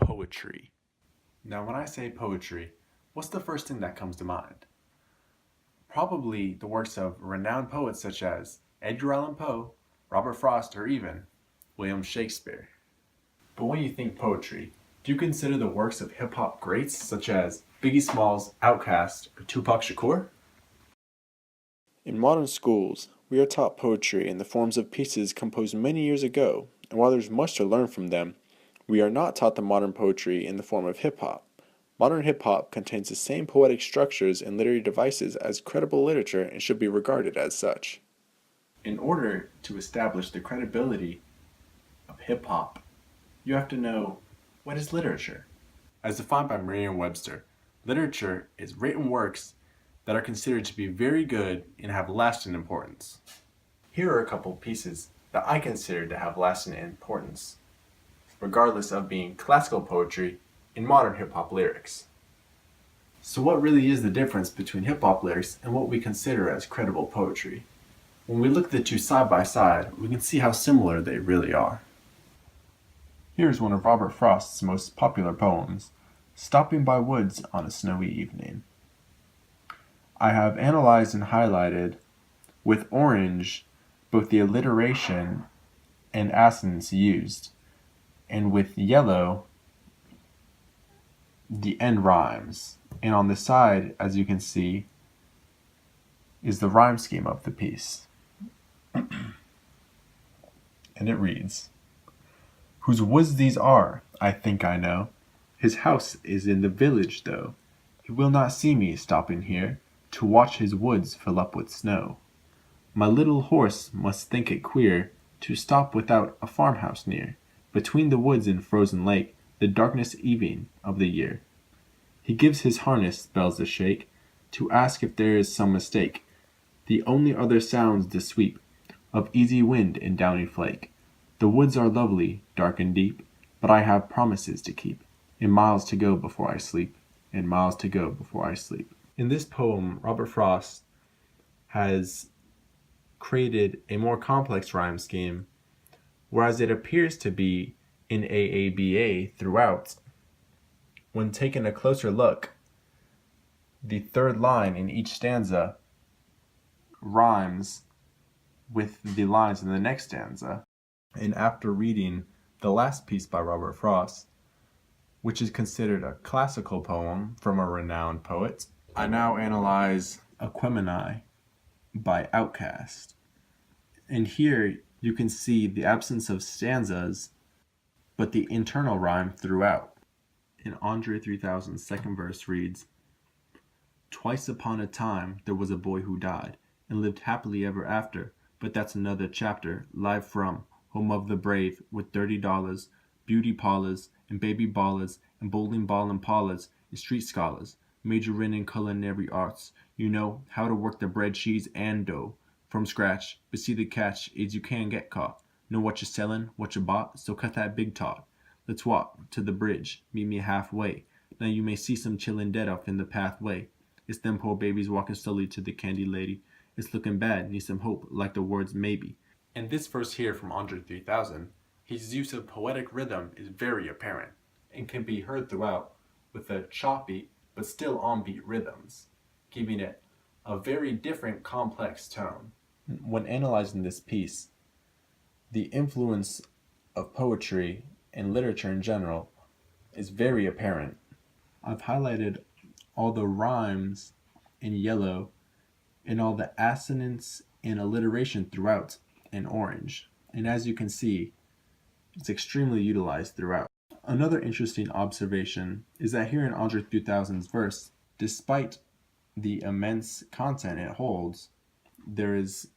Poetry. Now, when I say poetry, what's the first thing that comes to mind? Probably the works of renowned poets such as Edgar Allan Poe, Robert Frost, or even William Shakespeare. But when you think poetry, do you consider the works of hip hop greats such as Biggie Smalls, Outkast, or Tupac Shakur? In modern schools, we are taught poetry in the forms of pieces composed many years ago, and while there's much to learn from them, we are not taught the modern poetry in the form of hip hop. Modern hip hop contains the same poetic structures and literary devices as credible literature and should be regarded as such. In order to establish the credibility of hip hop, you have to know, what is literature? As defined by Merriam-Webster, literature is written works that are considered to be very good and have lasting importance. Here are a couple pieces that I consider to have lasting importance, regardless of being classical poetry and modern hip-hop lyrics. So what really is the difference between hip-hop lyrics and what we consider as credible poetry? When we look at the two side by side, we can see how similar they really are. Here's one of Robert Frost's most popular poems, Stopping by Woods on a Snowy Evening. I have analyzed and highlighted with orange both the alliteration and assonance used, and with yellow the end rhymes. And on the side, as you can see, is the rhyme scheme of the piece. And it reads, Whose woods these are, I think I know. His house is in the village, though. He will not see me stopping here to watch his woods fill up with snow. My little horse must think it queer to stop without a farmhouse near, between the woods and frozen lake, the darkness evening of the year. He gives his harness bells a shake, to ask if there is some mistake. The only other sounds the sweep of easy wind and downy flake. The woods are lovely, dark and deep, but I have promises to keep, and miles to go before I sleep, and miles to go before I sleep. In this poem, Robert Frost has created a more complex rhyme scheme, whereas it appears to be in AABA throughout. When taking a closer look, the third line in each stanza rhymes with the lines in the next stanza. And after reading the last piece by Robert Frost, which is considered a classical poem from a renowned poet, I now analyze Aquemini by Outkast. And here you can see the absence of stanzas, but the internal rhyme throughout. In Andre 3000's second verse reads, Twice upon a time there was a boy who died, and lived happily ever after, but that's another chapter, live from Home of the Brave, with $30, beauty parlors, and baby ballers, and bowling ball impalas, and street scholars, majoring in culinary arts. You know how to work the bread, cheese, and dough from scratch, but see the catch is you can get caught. Know what you're selling, what you bought, so cut that big talk. Let's walk to the bridge, meet me halfway. Now you may see some chillin' dead off in the pathway. It's them poor babies walking slowly to the candy lady. It's looking bad, need some hope, like the words maybe. In this verse here from Andre 3000, his use of poetic rhythm is very apparent and can be heard throughout with a choppy but still on-beat rhythms, giving it a very different complex tone. When analyzing this piece, the influence of poetry and literature in general is very apparent. I've highlighted all the rhymes in yellow and all the assonance and alliteration throughout in orange. And as you can see, it's extremely utilized throughout. Another interesting observation is that here in Andre 3000's verse, despite the immense content it holds, there is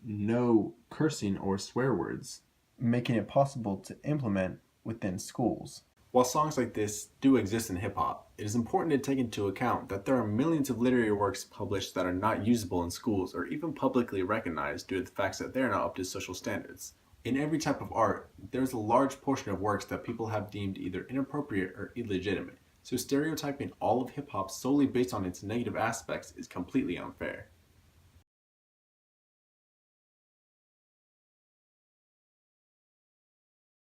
no cursing or swear words, making it possible to implement within schools. While songs like this do exist in hip-hop, it is important to take into account that there are millions of literary works published that are not usable in schools or even publicly recognized due to the fact that they are not up to social standards. In every type of art, there is a large portion of works that people have deemed either inappropriate or illegitimate, so stereotyping all of hip-hop solely based on its negative aspects is completely unfair.